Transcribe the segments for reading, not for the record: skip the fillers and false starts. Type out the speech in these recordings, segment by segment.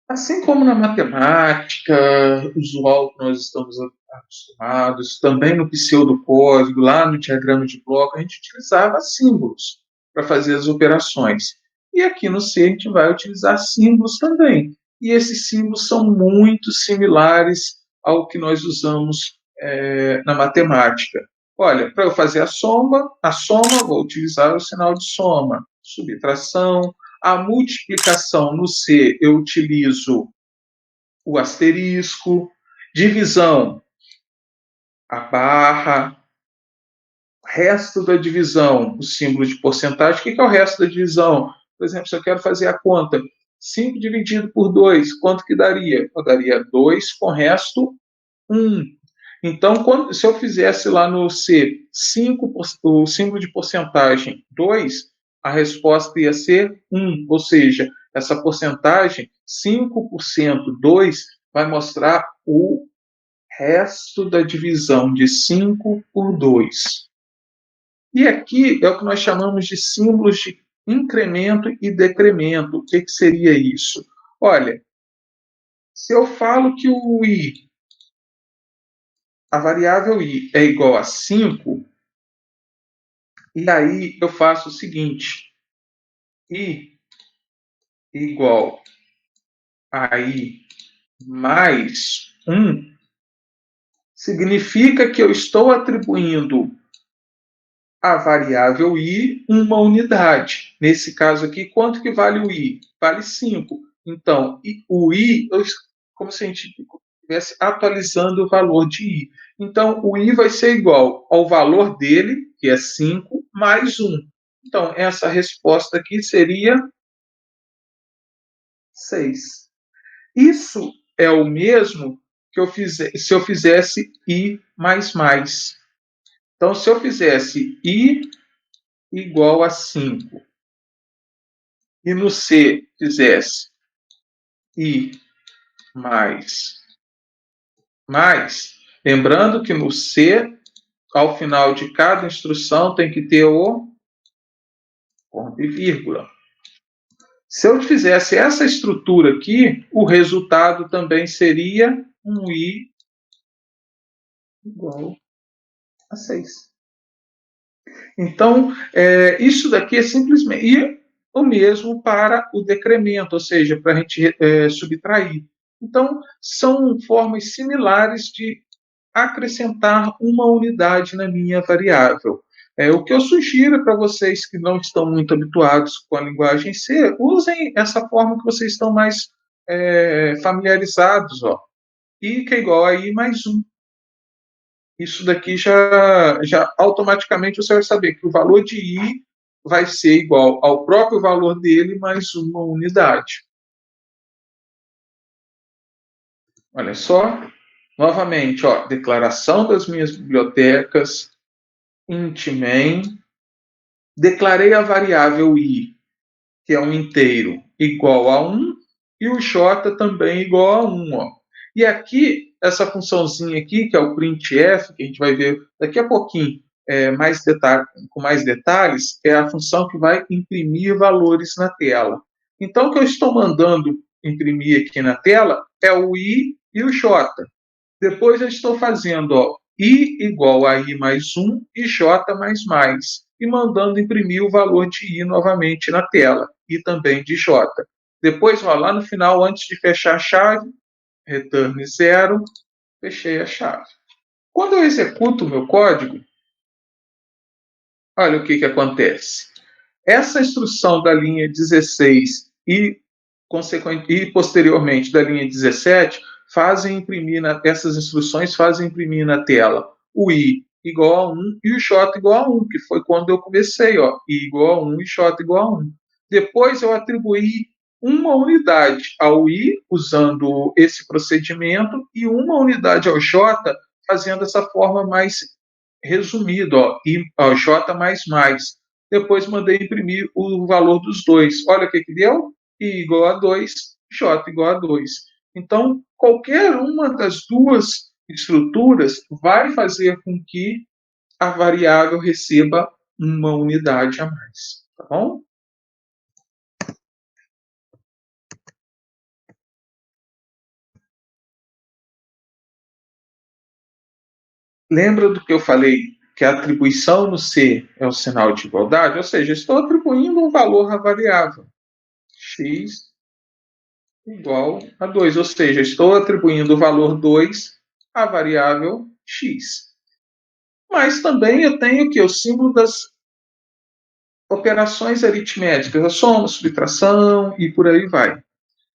Assim como na matemática usual que nós estamos acostumados, também no pseudocódigo, lá no diagrama de bloco, a gente utilizava símbolos para fazer as operações. E aqui no C a gente vai utilizar símbolos também. E esses símbolos são muito similares ao que nós usamos na matemática. Olha, para eu fazer a soma, vou utilizar o sinal de soma. Subtração, a multiplicação no C eu utilizo o asterisco, divisão, a barra, resto da divisão, o símbolo de porcentagem. O que é o resto da divisão? Por exemplo, se eu quero fazer a conta, 5 dividido por 2, quanto que daria? Eu daria 2 com resto 1. Então, se eu fizesse lá no C 5, o símbolo de porcentagem 2, a resposta ia ser 1. Ou seja, essa porcentagem, 5% 2, vai mostrar o resto da divisão de 5 por 2. E aqui é o que nós chamamos de símbolos de incremento e decremento. O que seria isso? Olha, se eu falo que a variável i é igual a 5, e aí eu faço o seguinte: i igual a i mais 1, significa que eu estou atribuindo à variável i uma unidade. Nesse caso aqui, quanto que vale o i? Vale 5. Então, o i, como se a gente estivesse atualizando o valor de i. Então, o i vai ser igual ao valor dele, que é 5, mais 1. Então, essa resposta aqui seria 6. Isso é o mesmo que se eu fizesse i mais mais. Então, se eu fizesse i igual a 5 e no C fizesse i mais mais, lembrando que no C, ao final de cada instrução, tem que ter o ponto e vírgula. Se eu fizesse essa estrutura aqui, o resultado também seria um i igual a 6. Então, isso daqui é simplesmente. E o mesmo para o decremento, ou seja, para a gente subtrair. Então, são formas similares de acrescentar uma unidade na minha variável. O que eu sugiro para vocês que não estão muito habituados com a linguagem C, usem essa forma que vocês estão mais familiarizados, ó. I que é igual a I mais 1. Isso daqui já automaticamente você vai saber que o valor de i vai ser igual ao próprio valor dele mais uma unidade. Olha só, novamente, ó, declaração das minhas bibliotecas, int main, declarei a variável i, que é um inteiro, igual a 1, e o j também igual a 1. Ó. E aqui, essa funçãozinha aqui, que é o printf, que a gente vai ver daqui a pouquinho, com mais detalhes, é a função que vai imprimir valores na tela. Então, o que eu estou mandando imprimir aqui na tela é o i e o j. Depois eu estou fazendo i igual a i mais 1 e j mais mais. E mandando imprimir o valor de i novamente na tela. E também de j. Depois, lá no final, antes de fechar a chave, return 0, fechei a chave. Quando eu executo o meu código, olha o que acontece. Essa instrução da linha 16 e posteriormente da linha 17 essas instruções fazem imprimir na tela o i igual a 1 e o j igual a 1, que foi quando eu comecei, ó, i igual a 1 e j igual a 1. Depois eu atribuí uma unidade ao i usando esse procedimento e uma unidade ao j fazendo essa forma mais resumida, ó, i, ó, j mais mais. Depois mandei imprimir o valor dos dois. Olha o que deu? I igual a 2, j igual a 2. Então, qualquer uma das duas estruturas vai fazer com que a variável receba uma unidade a mais. Tá bom? Lembra do que eu falei, que a atribuição no C é o sinal de igualdade? Ou seja, estou atribuindo um valor à variável x igual a 2, ou seja, estou atribuindo o valor 2 à variável x. Mas também eu tenho que o símbolo das operações aritméticas, a soma, subtração e por aí vai.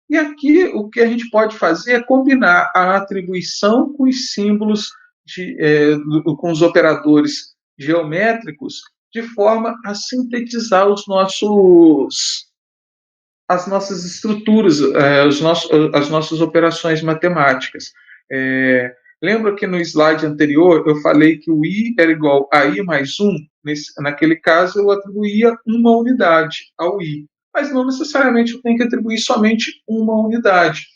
E aqui o que a gente pode fazer é combinar a atribuição com os símbolos, com os operadores geométricos, de forma a sintetizar as nossas estruturas, as nossas operações matemáticas. Lembra que no slide anterior eu falei que o i era igual a i mais 1? Naquele caso, eu atribuía uma unidade ao i. Mas não necessariamente eu tenho que atribuir somente uma unidade.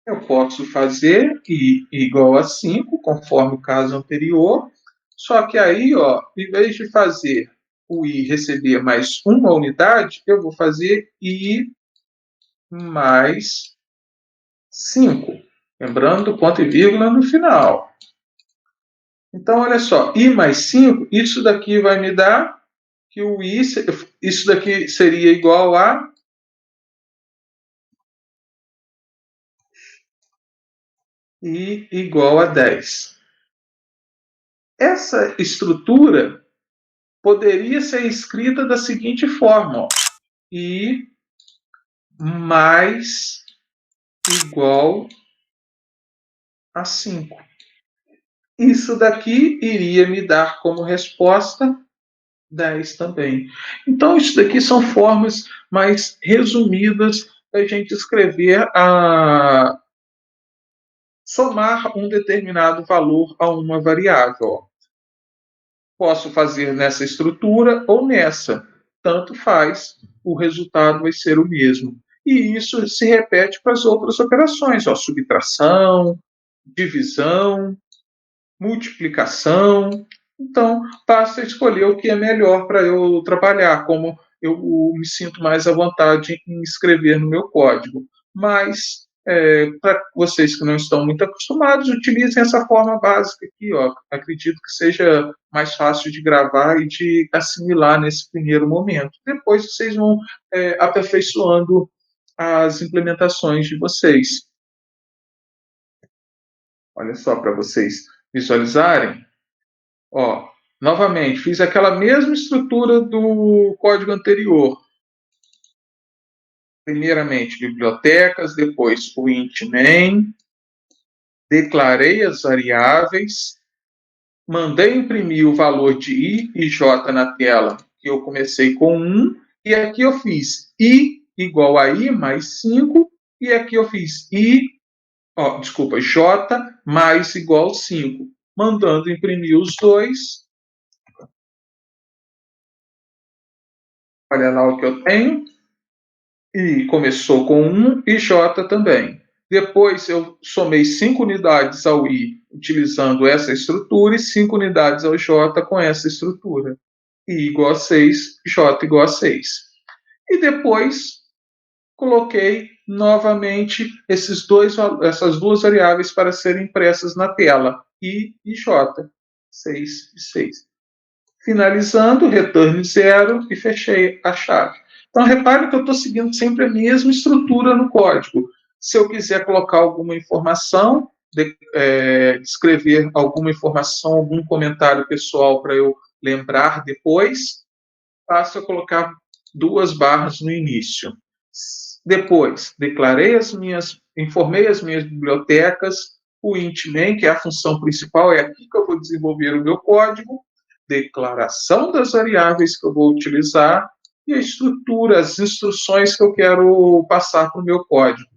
Eu posso fazer i igual a 5, conforme o caso anterior, só que aí, ó, em vez de fazer o i receber mais uma unidade, eu vou fazer i mais 5. Lembrando, ponto e vírgula no final. Então, olha só, i mais 5, isso daqui vai me dar que o i, isso daqui seria igual a i igual a 10. Essa estrutura poderia ser escrita da seguinte forma, ó, i mais igual a 5. Isso daqui iria me dar como resposta 10 também. Então, isso daqui são formas mais resumidas da gente escrever somar um determinado valor a uma variável. Posso fazer nessa estrutura ou nessa. Tanto faz, o resultado vai ser o mesmo. E isso se repete para as outras operações, ó, subtração, divisão, multiplicação. Então, basta escolher o que é melhor para eu trabalhar, como eu me sinto mais à vontade em escrever no meu código. Mas, para vocês que não estão muito acostumados, utilizem essa forma básica aqui. Ó. Acredito que seja mais fácil de gravar e de assimilar nesse primeiro momento. Depois vocês vão aperfeiçoando as implementações de vocês. Olha só, para vocês visualizarem. Ó, novamente, fiz aquela mesma estrutura do código anterior. Primeiramente, bibliotecas, depois o int main, declarei as variáveis, mandei imprimir o valor de i e j na tela, que eu comecei com 1, e aqui eu fiz i igual a i mais 5, e aqui eu fiz j mais igual a 5, mandando imprimir os dois. Olha lá o que eu tenho. I começou com 1 e J também. Depois eu somei 5 unidades ao I utilizando essa estrutura e 5 unidades ao J com essa estrutura. I igual a 6, J igual a 6. E depois coloquei novamente essas duas variáveis para serem impressas na tela. I e J. 6 e 6. Finalizando, return 0 e fechei a chave. Então, repare que eu estou seguindo sempre a mesma estrutura no código. Se eu quiser colocar alguma informação, escrever alguma informação, algum comentário pessoal para eu lembrar depois, basta eu colocar 2 barras no início. Depois, informei as minhas bibliotecas, o int main, que é a função principal, é aqui que eu vou desenvolver o meu código, declaração das variáveis que eu vou utilizar e a estrutura, as instruções que eu quero passar para o meu código.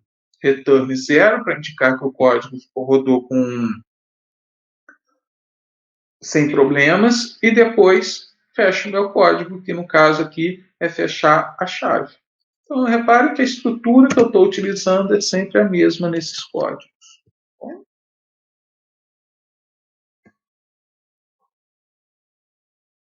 Return 0 para indicar que o código rodou sem problemas e depois fecho o meu código, que no caso aqui é fechar a chave. Então, repare que a estrutura que eu estou utilizando é sempre a mesma nesses códigos.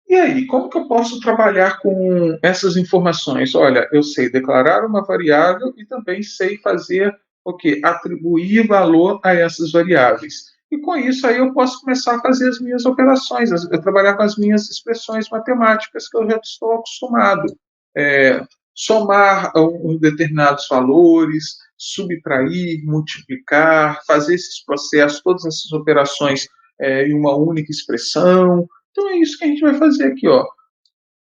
E aí, como que eu posso trabalhar com essas informações? Olha, eu sei declarar uma variável e também sei fazer o quê? Atribuir valor a essas variáveis. E com isso aí eu posso começar a fazer as minhas operações, eu trabalhar com as minhas expressões matemáticas que eu já estou acostumado. É, somar determinados valores, subtrair, multiplicar, fazer esses processos, todas essas operações em uma única expressão. Então é isso que a gente vai fazer aqui, ó.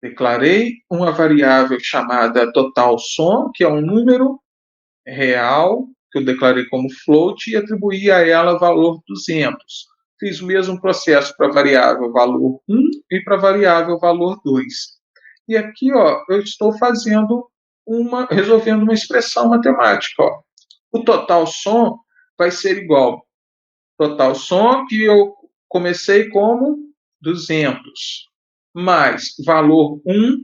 Declarei uma variável chamada total sum, que é um número real, que eu declarei como float, e atribuí a ela valor 200. Fiz o mesmo processo para a variável valor 1 e para a variável valor 2. E aqui, ó, eu estou resolvendo uma expressão matemática. Ó. O total som vai ser igual total som que eu comecei como 200, mais valor 1,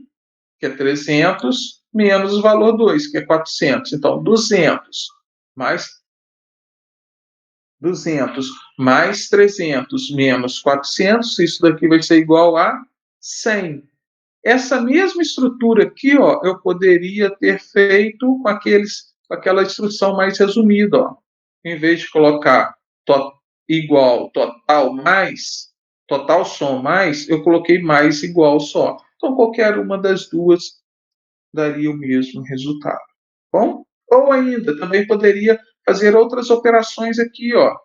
que é 300, menos o valor 2, que é 400. Então, 200 mais 300 menos 400, isso daqui vai ser igual a 100. Essa mesma estrutura aqui, ó, eu poderia ter feito com aquela instrução mais resumida. Ó. Em vez de colocar igual total mais, total som mais, eu coloquei mais igual só. Então, qualquer uma das duas daria o mesmo resultado. Bom? Ou ainda, também poderia fazer outras operações aqui, ó.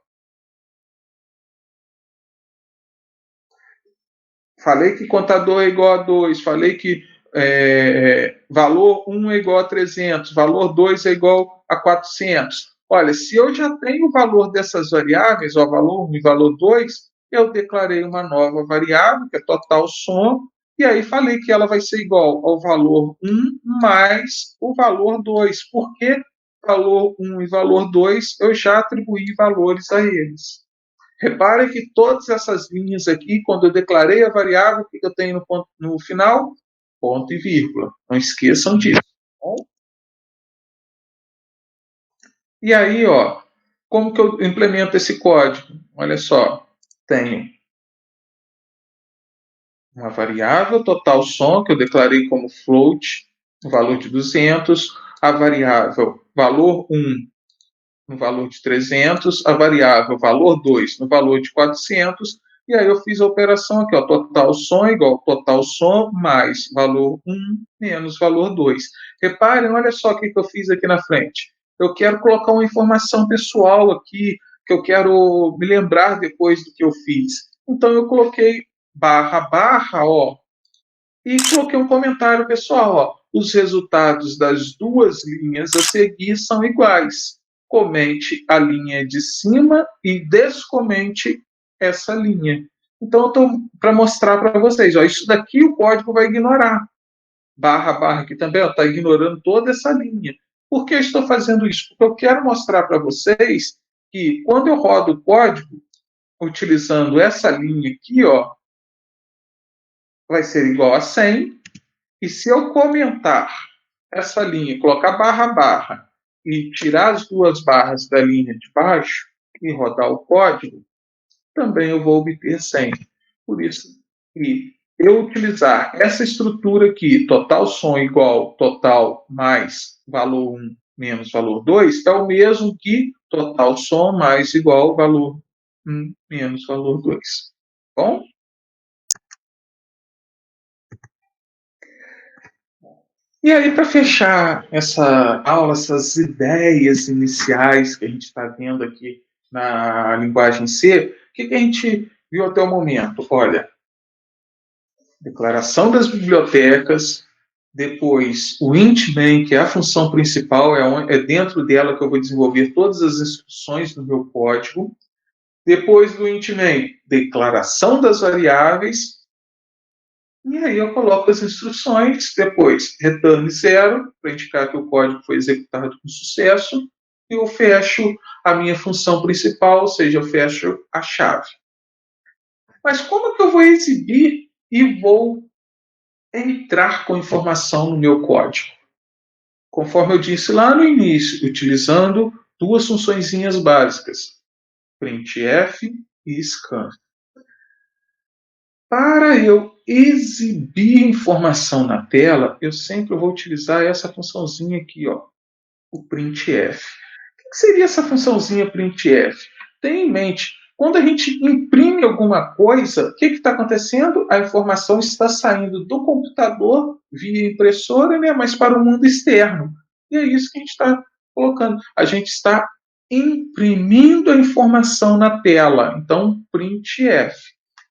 Falei que contador é igual a 2, falei que valor 1 é igual a 300, valor 2 é igual a 400. Olha, se eu já tenho o valor dessas variáveis, ó, valor 1 e valor 2, eu declarei uma nova variável, que é total som, e aí falei que ela vai ser igual ao valor 1 mais o valor 2, porque valor 1 e valor 2 eu já atribuí valores a eles. Repare que todas essas linhas aqui, quando eu declarei a variável, o que eu tenho no final? Ponto e vírgula. Não esqueçam disso. Bom? E aí, ó, como que eu implemento esse código? Olha só, tenho uma variável total som, que eu declarei como float, o valor de 200, a variável valor 1 no valor de 300, a variável valor 2 no valor de 400, e aí eu fiz a operação aqui, ó, total som igual total som mais valor 1 menos valor 2. Reparem, olha só o que eu fiz aqui na frente. Eu quero colocar uma informação pessoal aqui, que eu quero me lembrar depois do que eu fiz. Então eu coloquei barra, barra, ó, e coloquei um comentário pessoal, ó. Os resultados das duas linhas a seguir são iguais. Comente a linha de cima e descomente essa linha. Então, eu estou para mostrar para vocês, ó, isso daqui o código vai ignorar. Barra, barra aqui também está ignorando toda essa linha. Por que eu estou fazendo isso? Porque eu quero mostrar para vocês que quando eu rodo o código, utilizando essa linha aqui, ó, vai ser igual a 100. E se eu comentar essa linha, colocar barra barra e tirar as duas barras da linha de baixo e rodar o código, também eu vou obter 100. Por isso que eu utilizar essa estrutura aqui, total som igual total mais valor 1 menos valor 2, é o mesmo que total som mais igual valor 1 menos valor 2. Bom? E aí, para fechar essa aula, essas ideias iniciais que a gente está vendo aqui na linguagem C, o que a gente viu até o momento? Olha, declaração das bibliotecas, depois o int main, que é a função principal, é dentro dela que eu vou desenvolver todas as instruções do meu código. Depois do int main, declaração das variáveis. E aí eu coloco as instruções, depois return 0, para indicar que o código foi executado com sucesso, e eu fecho a minha função principal, ou seja, eu fecho a chave. Mas como que eu vou exibir e vou entrar com informação no meu código? Conforme eu disse lá no início, utilizando duas funçõezinhas básicas, printf e scan. Para eu exibir informação na tela, eu sempre vou utilizar essa funçãozinha aqui, ó, o printf. que seria essa funçãozinha printf? Tenha em mente, quando a gente imprime alguma coisa, o que está acontecendo? A informação está saindo do computador via impressora, né, mas para o mundo externo. E é isso que a gente está colocando. A gente está imprimindo a informação na tela. Então, printf.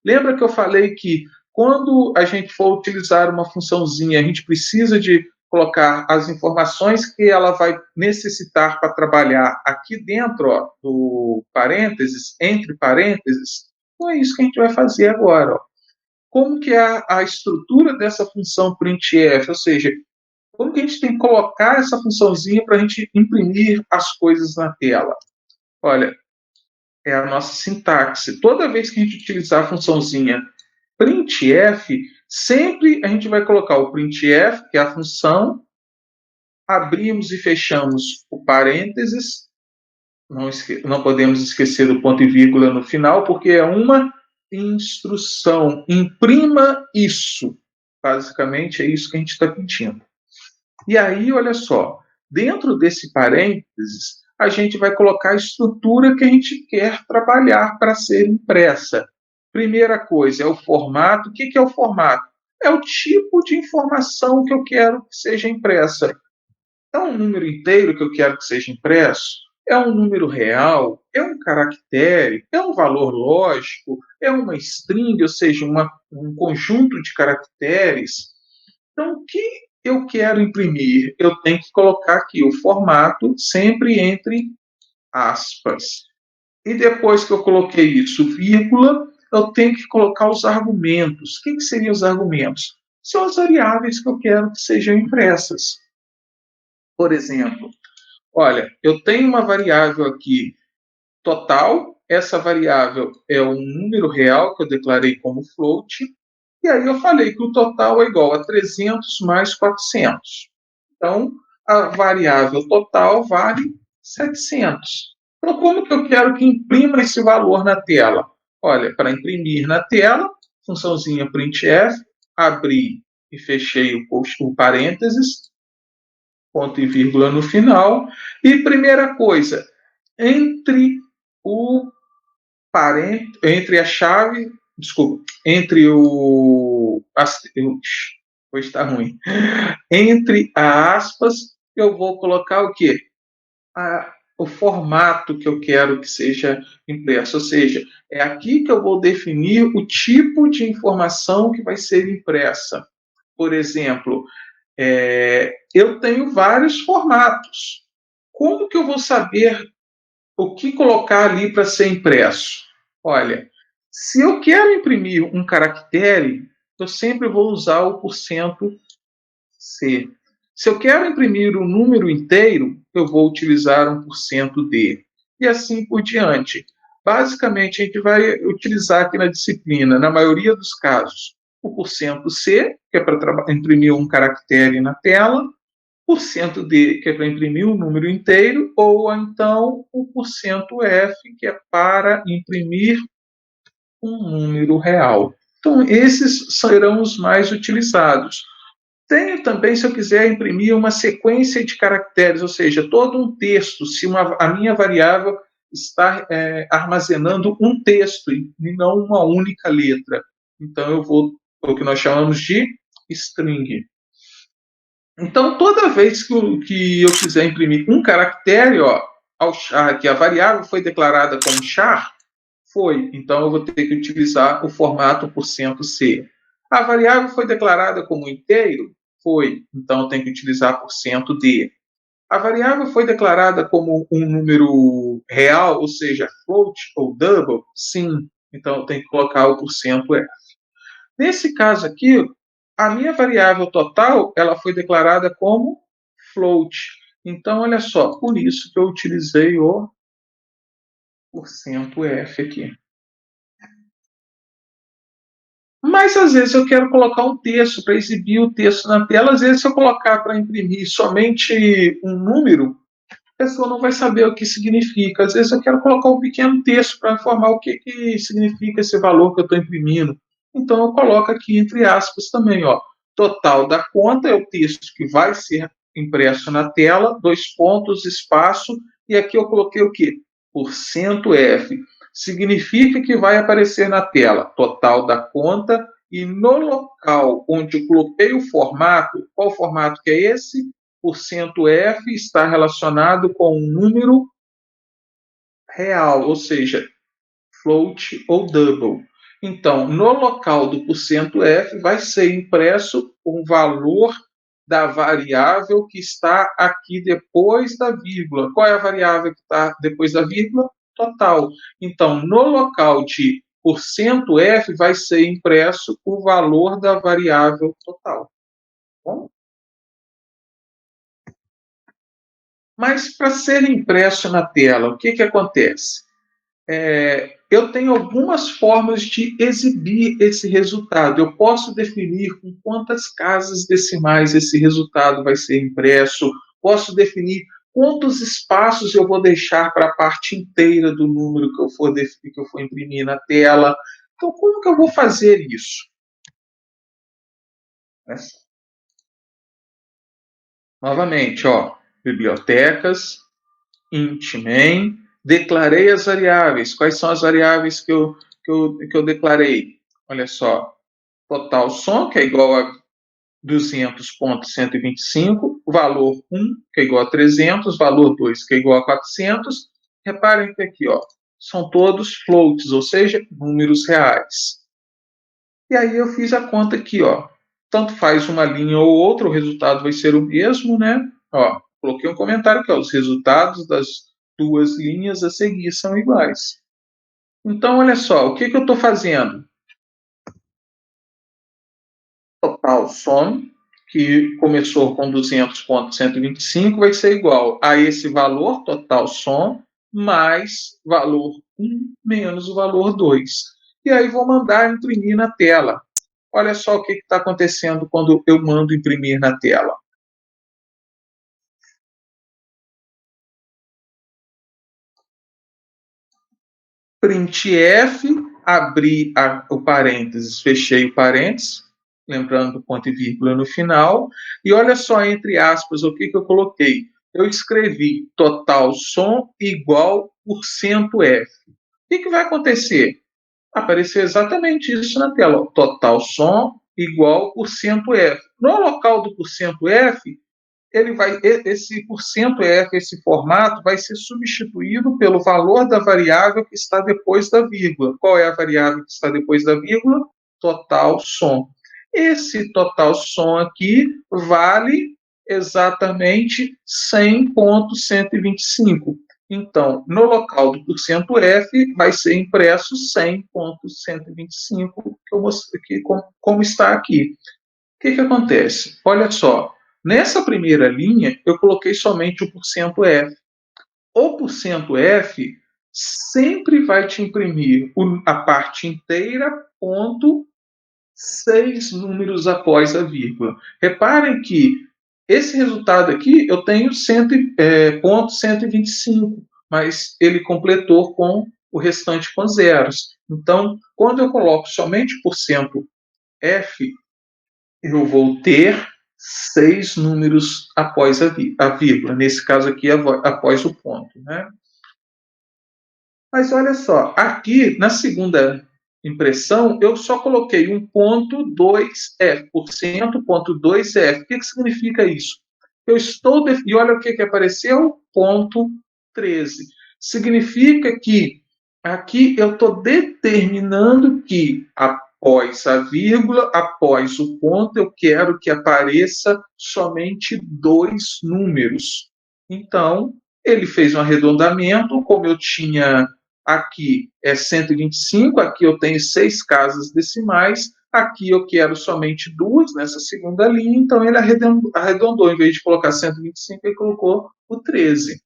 Lembra que eu falei que quando a gente for utilizar uma funçãozinha, a gente precisa de colocar as informações que ela vai necessitar para trabalhar aqui dentro, ó, do parênteses, entre parênteses. Então é isso que a gente vai fazer agora. Ó. Como que é a estrutura dessa função printf? Ou seja, como que a gente tem que colocar essa funçãozinha para a gente imprimir as coisas na tela? Olha, é a nossa sintaxe. Toda vez que a gente utilizar a funçãozinha printf, sempre a gente vai colocar o printf, que é a função, abrimos e fechamos o parênteses, não podemos esquecer do ponto e vírgula no final, porque é uma instrução. Imprima isso. Basicamente, é isso que a gente está pedindo. E aí, olha só, dentro desse parênteses, a gente vai colocar a estrutura que a gente quer trabalhar para ser impressa. Primeira coisa é o formato. O que é o formato? É o tipo de informação que eu quero que seja impressa. É um número inteiro que eu quero que seja impresso? É um número real? É um caractere? É um valor lógico? É uma string, ou seja, um conjunto de caracteres? Então, o que eu quero imprimir? Eu tenho que colocar aqui o formato sempre entre aspas. E depois que eu coloquei isso, vírgula, eu tenho que colocar os argumentos. O que seriam os argumentos? São as variáveis que eu quero que sejam impressas. Por exemplo, olha, eu tenho uma variável aqui total, essa variável é um número real que eu declarei como float, e aí eu falei que o total é igual a 300 mais 400. Então, a variável total vale 700. Então, como que eu quero que imprima esse valor na tela? Olha, para imprimir na tela, funçãozinha printf, abri e fechei o parênteses, ponto e vírgula no final. E primeira coisa, entre o entre a chave, desculpa, entre o hoje está ruim. Entre aspas, eu vou colocar o quê? O formato que eu quero que seja impresso. Ou seja, é aqui que eu vou definir o tipo de informação que vai ser impressa. Por exemplo, eu tenho vários formatos. Como que eu vou saber o que colocar ali para ser impresso? Olha, se eu quero imprimir um caractere, eu sempre vou usar o %C. Se eu quero imprimir um número inteiro, eu vou utilizar 1%D. E assim por diante. Basicamente, a gente vai utilizar aqui na disciplina, na maioria dos casos, o %C, que é para imprimir um caractere na tela, %D, que é para imprimir um número inteiro, ou então o %F, que é para imprimir um número real. Então, esses serão os mais utilizados. Tenho também, se eu quiser imprimir uma sequência de caracteres, ou seja, todo um texto, se a minha variável está armazenando um texto e não uma única letra. Então, eu vou, o que nós chamamos de string. Então, toda vez que eu quiser imprimir um caractere, ó, ao char, que a variável foi declarada como char, foi. Então, eu vou ter que utilizar o formato %C. A variável foi declarada como inteiro? Foi. Então, eu tenho que utilizar %D. A variável foi declarada como um número real, ou seja, float ou double? Sim. Então, eu tenho que colocar o %F. Nesse caso aqui, a minha variável total, ela foi declarada como float. Então, olha só, por isso que eu utilizei o %F aqui. Mas às vezes eu quero colocar um texto para exibir o texto na tela. Às vezes, se eu colocar para imprimir somente um número, a pessoa não vai saber o que significa. Às vezes eu quero colocar um pequeno texto para informar o que significa esse valor que eu estou imprimindo. Então eu coloco aqui entre aspas também, ó. Total da conta é o texto que vai ser impresso na tela, 2 pontos, espaço, e aqui eu coloquei o quê? %F. Significa que vai aparecer na tela total da conta e no local onde eu coloquei o formato, qual formato que é esse? %F está relacionado com um número real, ou seja, float ou double. Então, no local do %F vai ser impresso um valor da variável que está aqui depois da vírgula. Qual é a variável que está depois da vírgula? Total. Então, no local de %F vai ser impresso o valor da variável total. Bom? Mas para ser impresso na tela, o que acontece? Eu tenho algumas formas de exibir esse resultado. Eu posso definir com quantas casas decimais esse resultado vai ser impresso, posso definir quantos espaços eu vou deixar para a parte inteira do número que eu for imprimir na tela. Então, como que eu vou fazer isso? Novamente, bibliotecas, int main, declarei as variáveis. Quais são as variáveis que eu declarei? Olha só, total som, que é igual a 200.125, valor 1, que é igual a 300, valor 2, que é igual a 400. Reparem que aqui, são todos floats, ou seja, números reais. E aí eu fiz a conta aqui, tanto faz uma linha ou outra, o resultado vai ser o mesmo, né? Coloquei um comentário aqui, os resultados das duas linhas a seguir são iguais. Então, olha só, o que eu estou fazendo? Total sum, que começou com 200.125, vai ser igual a esse valor, total sum, mais valor 1 menos o valor 2. E aí vou mandar imprimir na tela. Olha só o que está acontecendo quando eu mando imprimir na tela. Printf, abri o parênteses, fechei o parênteses, lembrando do ponto e vírgula no final, e olha só, entre aspas, o que eu coloquei. Eu escrevi total som igual %F. O que vai acontecer? Apareceu exatamente isso na tela. Total som igual %F. No local do %F, esse %F, esse formato, vai ser substituído pelo valor da variável que está depois da vírgula. Qual é a variável que está depois da vírgula? Total som. Esse total som aqui vale exatamente 100.125. Então, no local do %F, vai ser impresso 100.125, que eu mostrei aqui, como está aqui. O que acontece? Olha só, nessa primeira linha, eu coloquei somente o %F. O %F sempre vai te imprimir a parte inteira, ponto, 6 números após a vírgula. Reparem que esse resultado aqui eu tenho ponto 125, mas ele completou com o restante com zeros. Então, quando eu coloco somente %F, eu vou ter 6 números após a vírgula, nesse caso aqui após o ponto, né? Mas olha só, aqui na segunda impressão eu só coloquei um ponto 2F, ponto 2F. O que significa isso? E olha o que apareceu, ponto 13. Significa que aqui eu estou determinando que após a vírgula, após o ponto, eu quero que apareça somente 2 números. Então, ele fez um arredondamento, como eu tinha aqui é 125, aqui eu tenho 6 casas decimais, aqui eu quero somente 2 nessa segunda linha, então ele arredondou, em vez de colocar 125, ele colocou o 13.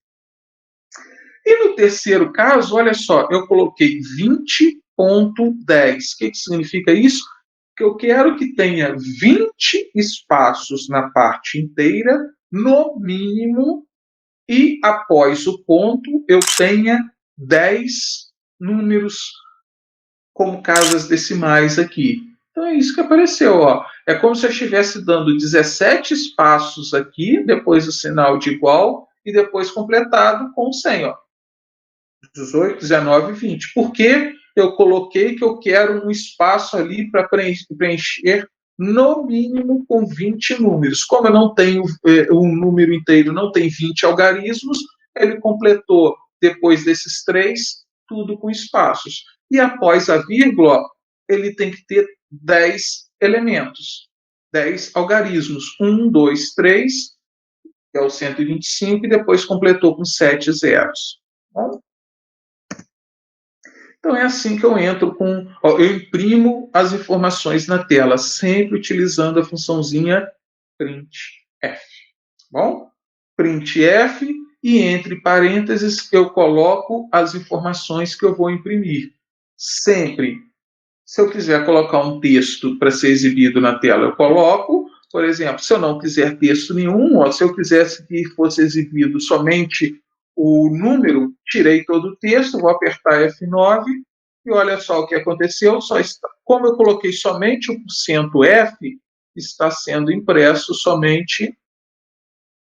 E no terceiro caso, olha só, eu coloquei 20.10. O que significa isso? Que eu quero que tenha 20 espaços na parte inteira, no mínimo, e após o ponto eu tenha 10 números como casas decimais aqui. Então é isso que apareceu. É como se eu estivesse dando 17 espaços aqui, depois do sinal de igual, e depois completado com 100. Ó. 18, 19, 20. Por que eu coloquei que eu quero um espaço ali para preencher no mínimo com 20 números? Como eu não tenho um número inteiro, não tem 20 algarismos, ele completou depois desses três, tudo com espaços. E após a vírgula, ele tem que ter 10 elementos, 10 algarismos. 1, 2, 3, que é o 125, e depois completou com 7 zeros. Bom, então é assim que eu entro com. Ó, eu imprimo as informações na tela, sempre utilizando a funçãozinha printf. Bom? Printf, e entre parênteses eu coloco as informações que eu vou imprimir. Sempre. Se eu quiser colocar um texto para ser exibido na tela, eu coloco. Por exemplo, se eu não quiser texto nenhum, ó, se eu quisesse que fosse exibido somente o número, tirei todo o texto, vou apertar F9 e olha só o que aconteceu. Só está, como eu coloquei somente o %F, está sendo impresso somente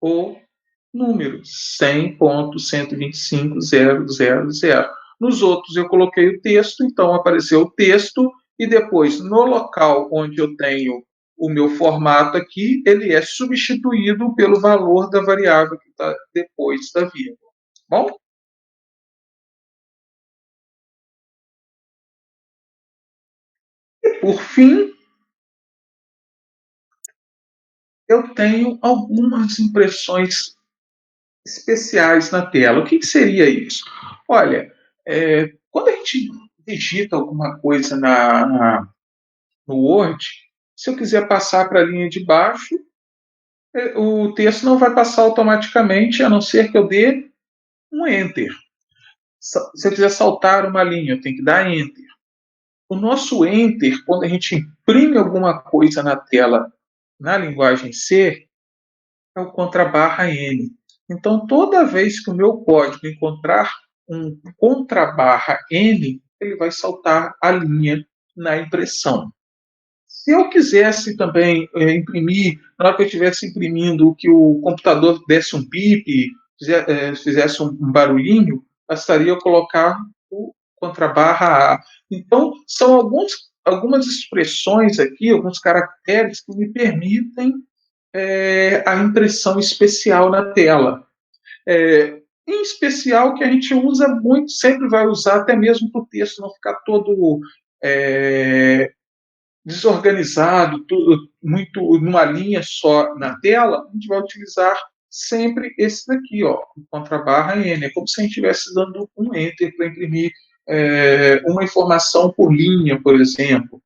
o número 100.125.000. Nos outros eu coloquei o texto, então apareceu o texto, e depois, no local onde eu tenho o meu formato aqui, ele é substituído pelo valor da variável que está depois da vírgula. Bom? E por fim, eu tenho algumas impressões especiais na tela. O que seria isso? Olha, quando a gente digita alguma coisa no Word, se eu quiser passar para a linha de baixo, o texto não vai passar automaticamente, a não ser que eu dê um Enter. Se eu quiser saltar uma linha, eu tenho que dar Enter. O nosso Enter, quando a gente imprime alguma coisa na tela na linguagem C, é o contrabarra N. Então, toda vez que o meu código encontrar um contrabarra N, ele vai saltar a linha na impressão. Se eu quisesse também imprimir, na hora que eu estivesse imprimindo, que o computador desse um bip, fizesse um barulhinho, bastaria eu colocar o contrabarra A. Então, são algumas expressões aqui, alguns caracteres que me permitem a impressão especial na tela. Em especial que a gente usa muito, sempre vai usar, até mesmo para o texto não ficar todo desorganizado, tudo muito numa linha só na tela, a gente vai utilizar sempre esse daqui, ó, o contrabarra N. É como se a gente estivesse dando um Enter para imprimir uma informação por linha, por exemplo.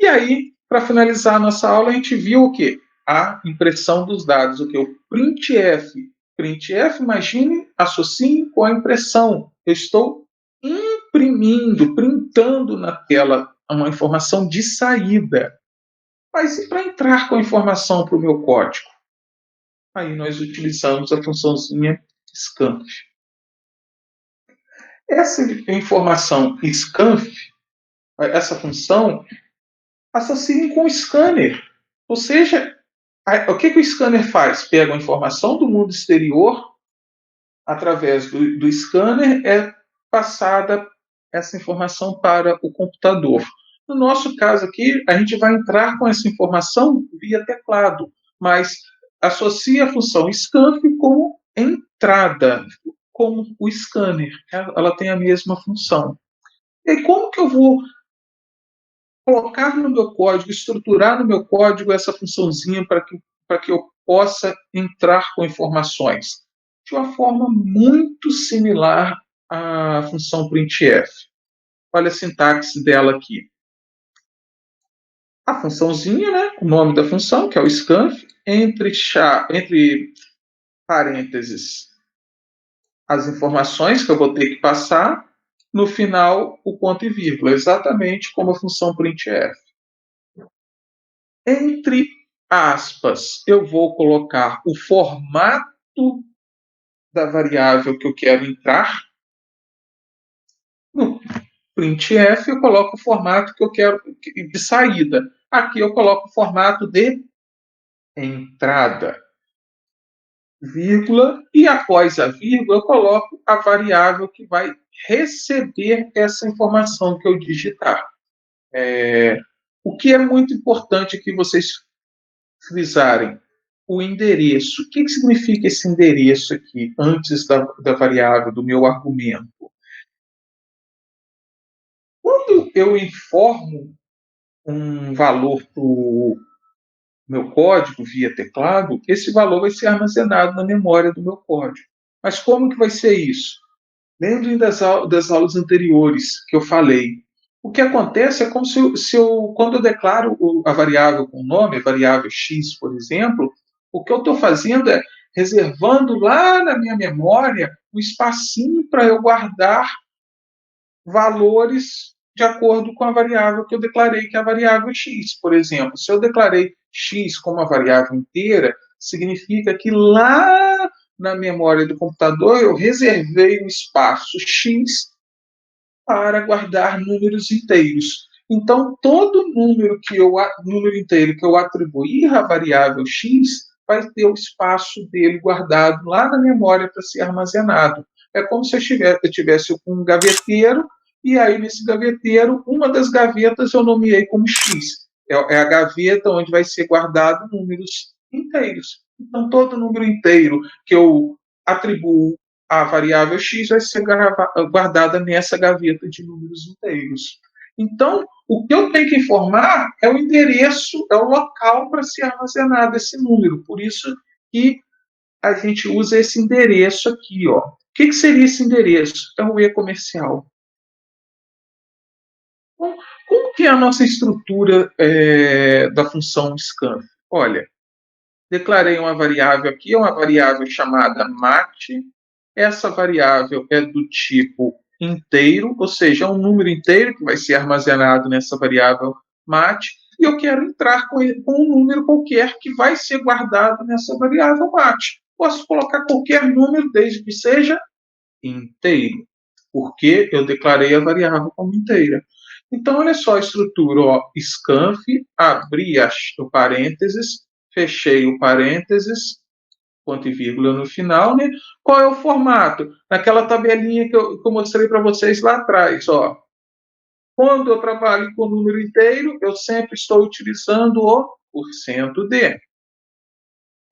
E aí, para finalizar a nossa aula, a gente viu o quê? A impressão dos dados, o que? O printf. Printf, imagine, associe com a impressão. Eu estou imprimindo, printando na tela uma informação de saída. Mas e para entrar com a informação para o meu código? Aí nós utilizamos a funçãozinha scanf. Essa informação scanf, essa função, associa com o scanner. Ou seja, o que o scanner faz? Pega a informação do mundo exterior, através do scanner, é passada essa informação para o computador. No nosso caso aqui, a gente vai entrar com essa informação via teclado, mas associa a função scanf como entrada, como o scanner. Ela tem a mesma função. E como que eu vou colocar no meu código, estruturar no meu código essa funçãozinha para que eu possa entrar com informações? De uma forma muito similar à função printf. Olha a sintaxe dela aqui. A funçãozinha, né, o nome da função, que é o scanf, entre parênteses, as informações que eu vou ter que passar, no final, o ponto e vírgula, exatamente como a função printf. Entre aspas, eu vou colocar o formato da variável que eu quero entrar. No printf, eu coloco o formato que eu quero de saída. Aqui eu coloco o formato de entrada. vírgula, e após a vírgula eu coloco a variável que vai receber essa informação que eu digitar. O que é muito importante que vocês frisarem, o endereço. O que significa esse endereço aqui, antes da variável, do meu argumento? Quando eu informo um valor para o meu código via teclado, esse valor vai ser armazenado na memória do meu código. Mas como que vai ser isso? Lembrem das aulas anteriores que eu falei. O que acontece é como quando eu declaro a variável com nome, a variável x, por exemplo, o que eu estou fazendo é reservando lá na minha memória um espacinho para eu guardar valores de acordo com a variável que eu declarei, que é a variável x. Por exemplo, se eu declarei x como uma variável inteira, significa que lá na memória do computador eu reservei um espaço x para guardar números inteiros. Então, todo número inteiro que eu atribuir à variável x vai ter o espaço dele guardado lá na memória para ser armazenado. É como se eu tivesse um gaveteiro, e aí nesse gaveteiro, uma das gavetas eu nomeei como x. É a gaveta onde vai ser guardado números inteiros. Então, todo número inteiro que eu atribuo a variável x vai ser guardada nessa gaveta de números inteiros. Então, o que eu tenho que informar é o endereço, é o local para ser armazenado esse número. Por isso que a gente usa esse endereço aqui. Ó. O que seria esse endereço? É o e-comercial. Então, como que é a nossa estrutura da função scan? Olha, declarei uma variável aqui, é uma variável chamada mate. Essa variável é do tipo inteiro, ou seja, é um número inteiro que vai ser armazenado nessa variável mate, e eu quero entrar com um número qualquer que vai ser guardado nessa variável mate. Posso colocar qualquer número desde que seja inteiro, porque eu declarei a variável como inteira. Então, olha só a estrutura, ó, scanf, abri o parênteses, fechei o parênteses, ponto e vírgula no final, né? Qual é o formato? Naquela tabelinha que eu mostrei para vocês lá atrás, ó. Quando eu trabalho com número inteiro, eu sempre estou utilizando o %d.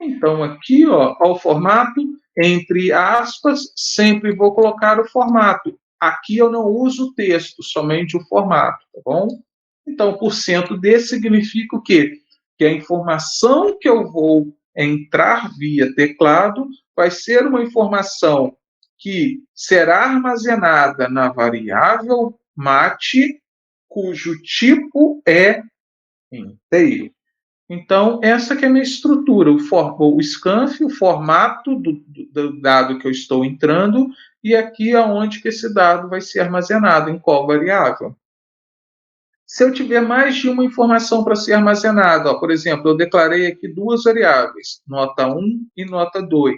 Então, aqui, ó, o formato, entre aspas, sempre vou colocar o formato. Aqui eu não uso o texto, somente o formato, tá bom? Então, %d significa o quê? Que a informação que eu vou entrar via teclado vai ser uma informação que será armazenada na variável mate, cujo tipo é inteiro. Então, essa que é a minha estrutura, o scanf, o formato do dado que eu estou entrando, e aqui aonde que esse dado vai ser armazenado, em qual variável. Se eu tiver mais de uma informação para ser armazenada, ó, por exemplo, eu declarei aqui duas variáveis, nota 1 e nota 2.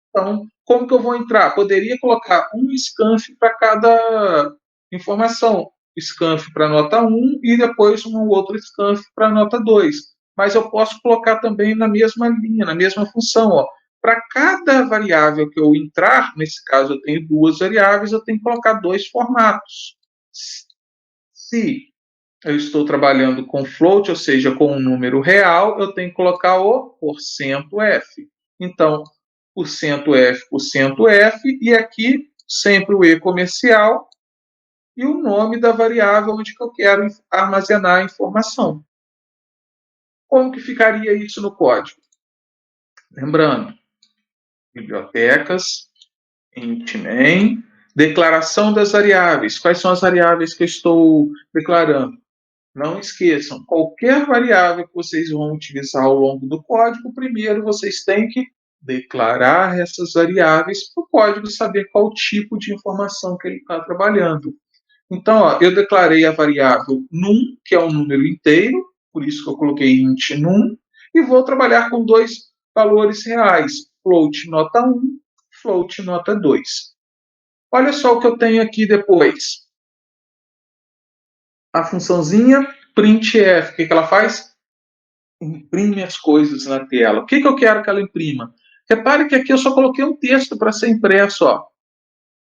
Então, como que eu vou entrar? Poderia colocar um scanf para cada informação. Scanf para nota 1 e depois um outro scanf para nota 2. Mas eu posso colocar também na mesma linha, na mesma função. Para cada variável que eu entrar, nesse caso eu tenho duas variáveis, eu tenho que colocar dois formatos. Se eu estou trabalhando com float, ou seja, com um número real, eu tenho que colocar o %f. Então, %f, %f, e aqui sempre o e comercial e o nome da variável onde que eu quero armazenar a informação. Como que ficaria isso no código? Lembrando, bibliotecas, int main, declaração das variáveis. Quais são as variáveis que eu estou declarando? Não esqueçam, qualquer variável que vocês vão utilizar ao longo do código, primeiro vocês têm que declarar essas variáveis para o código saber qual tipo de informação que ele está trabalhando. Então, ó, eu declarei a variável num, que é um número inteiro, por isso que eu coloquei int num, e vou trabalhar com dois valores reais, float nota 1, float nota 2. Olha só o que eu tenho aqui depois. A funçãozinha printf, o que ela faz? Imprime as coisas na tela. O que eu quero que ela imprima? Repare que aqui eu só coloquei um texto para ser impresso, ó.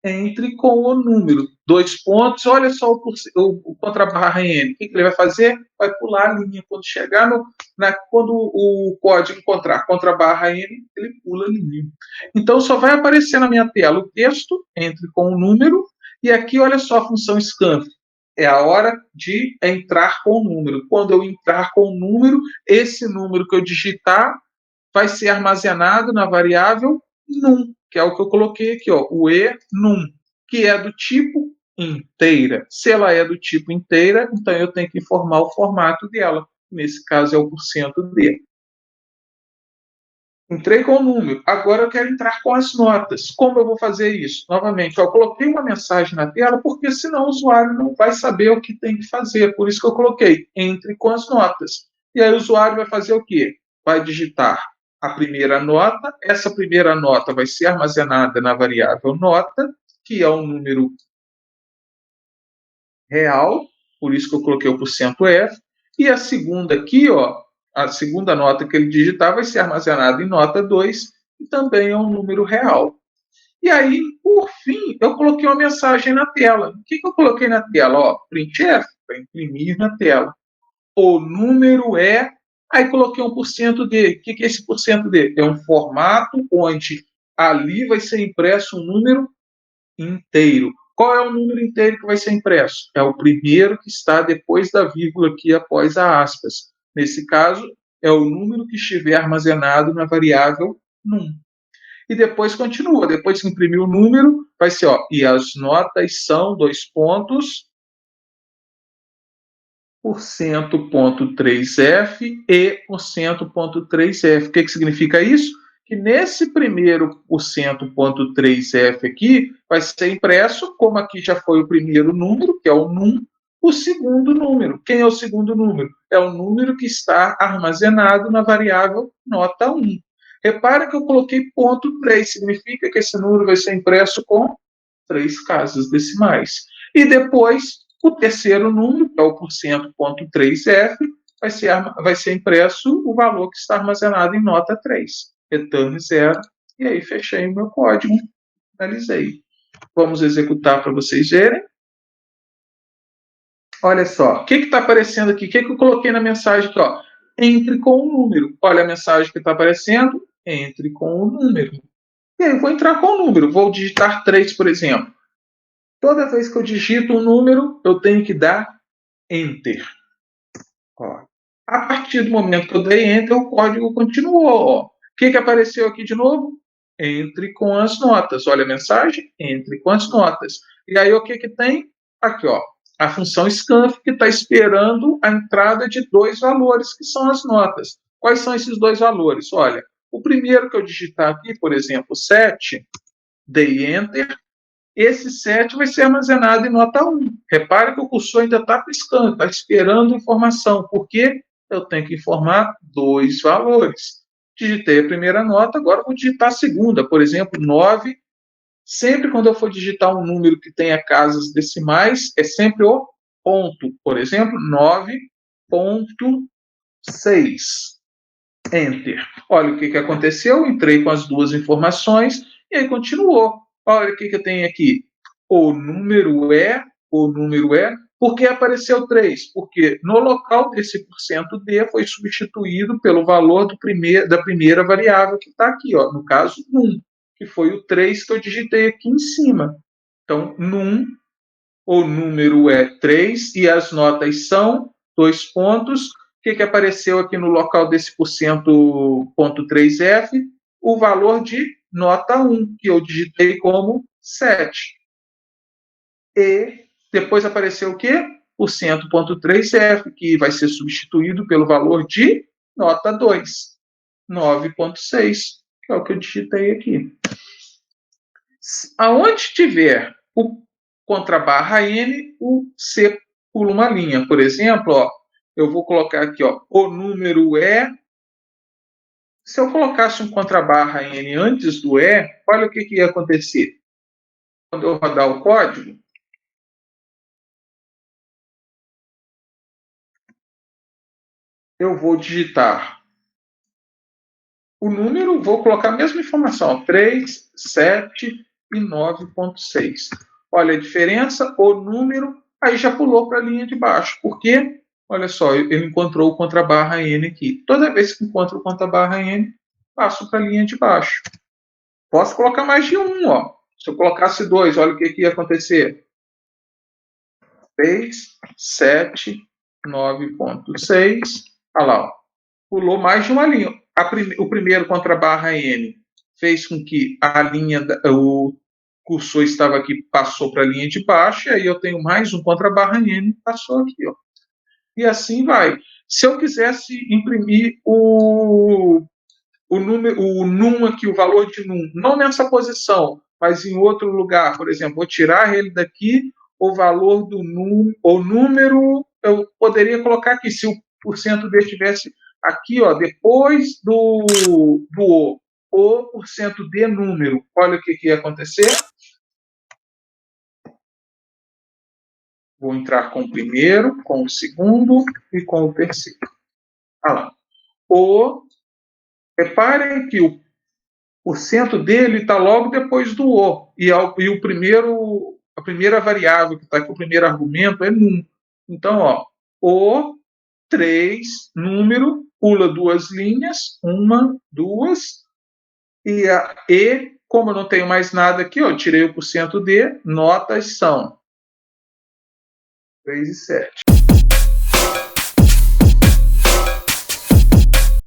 Entre com o número. 2 pontos, olha só o contra-barra N. O que ele vai fazer? Vai pular a linha. Quando chegar quando o código encontrar contra-barra N, ele pula a linha. Então só vai aparecer na minha tela o texto, entre com o número, e aqui olha só a função scanf. É a hora de entrar com o número. Quando eu entrar com o número, esse número que eu digitar vai ser armazenado na variável num, que é o que eu coloquei aqui, ó, o e num, que é do tipo inteira. Se ela é do tipo inteira, então eu tenho que informar o formato dela. Nesse caso é o %d. Entrei com o número, agora eu quero entrar com as notas. Como eu vou fazer isso? Novamente, eu coloquei uma mensagem na tela, porque senão o usuário não vai saber o que tem que fazer. Por isso que eu coloquei, entre com as notas. E aí o usuário vai fazer o quê? Vai digitar a primeira nota, essa primeira nota vai ser armazenada na variável nota, que é um número real, por isso que eu coloquei o %f, e a segunda aqui, ó, a segunda nota que ele digitar vai ser armazenada em nota 2, que também é um número real. E aí, por fim, eu coloquei uma mensagem na tela. O que eu coloquei na tela? Ó, printf, para imprimir na tela. O número é. Aí coloquei um %d. O que é esse %d? É um formato onde ali vai ser impresso um número inteiro. Qual é o número inteiro que vai ser impresso? É o primeiro que está depois da vírgula aqui após a aspas. Nesse caso, é o número que estiver armazenado na variável num. E depois continua. Depois que imprimir o número, vai ser, ó, e as notas são 2 pontos, %.3f e %.3f. O que significa isso? Que nesse primeiro %.3f aqui vai ser impresso, como aqui já foi o primeiro número, que é o num, o segundo número. Quem é o segundo número? É o número que está armazenado na variável nota 1. Repara que eu coloquei ponto 3, significa que esse número vai ser impresso com 3 casas decimais. E depois, o terceiro número, que é o %.3f, vai ser impresso o valor que está armazenado em nota 3. Return 0. E aí fechei o meu código. Finalizei. Vamos executar para vocês verem. Olha só, o que está aparecendo aqui? O que eu coloquei na mensagem aqui? Ó? Entre com o número. Olha a mensagem que está aparecendo. Entre com o número. E aí eu vou entrar com o número. Vou digitar 3, por exemplo. Toda vez que eu digito um número, eu tenho que dar Enter. Ó. A partir do momento que eu dei Enter, o código continuou. Ó. O que apareceu aqui de novo? Entre com as notas. Olha a mensagem, entre com as notas. E aí o que tem? Aqui, ó, a função scanf, que está esperando a entrada de 2 valores, que são as notas. Quais são esses 2 valores? Olha, o primeiro que eu digitar aqui, por exemplo, 7, dei Enter, esse 7 vai ser armazenado em nota 1. Repare que o cursor ainda está piscando, está esperando informação, porque eu tenho que informar 2 valores. Digitei a primeira nota, agora vou digitar a segunda. Por exemplo, 9. Sempre quando eu for digitar um número que tenha casas decimais, é sempre o ponto. Por exemplo, 9,6. Enter. Olha o que aconteceu. Entrei com as 2 informações e aí continuou. Olha o que eu tenho aqui. O número é. Por que apareceu 3? Porque no local desse %d foi substituído pelo valor da primeira variável que está aqui, ó, no caso, num, que foi o 3 que eu digitei aqui em cima. Então, num, o número é 3 e as notas são 2 pontos. O que apareceu aqui no local desse %.3f? O valor de nota 1, que eu digitei como 7. E depois apareceu o quê? O %.3f, que vai ser substituído pelo valor de nota 2, 9,6, que é o que eu digitei aqui. Aonde tiver o contrabarra N, o C pula uma linha. Por exemplo, ó, eu vou colocar aqui, ó, o número é. Se eu colocasse um contrabarra N antes do E, olha o que ia acontecer. Quando eu rodar o código, eu vou digitar o número, vou colocar a mesma informação, 3, 7 e 9,6. Olha a diferença, o número, aí já pulou para a linha de baixo. Por quê? Olha só, ele encontrou o contrabarra N aqui. Toda vez que encontro o contrabarra N, passo para a linha de baixo. Posso colocar mais de um, ó. Se eu colocasse 2, olha o que ia acontecer. 3, 7, 9,6. Olha lá, ó. Pulou mais de uma linha. O primeiro contrabarra N fez com que a linha, o cursor estava aqui, passou para a linha de baixo, e aí eu tenho mais um contrabarra N, passou aqui, ó. E assim vai. Se eu quisesse imprimir o número, o num aqui, o valor de num, não nessa posição, mas em outro lugar, por exemplo, vou tirar ele daqui, o valor do num, o número, eu poderia colocar aqui, se o porcento dele estivesse aqui, ó, depois do o porcento de número, olha o que ia acontecer. Vou entrar com o primeiro, com o segundo e com o terceiro. Olha lá. Reparem que o porcento dele está logo depois do O. E o primeiro, a primeira variável que está aqui, o primeiro argumento é num. Então, ó, o 3, número, pula duas linhas, uma, duas, e a E, como eu não tenho mais nada aqui, ó, tirei o porcento de, notas são 3 e 7.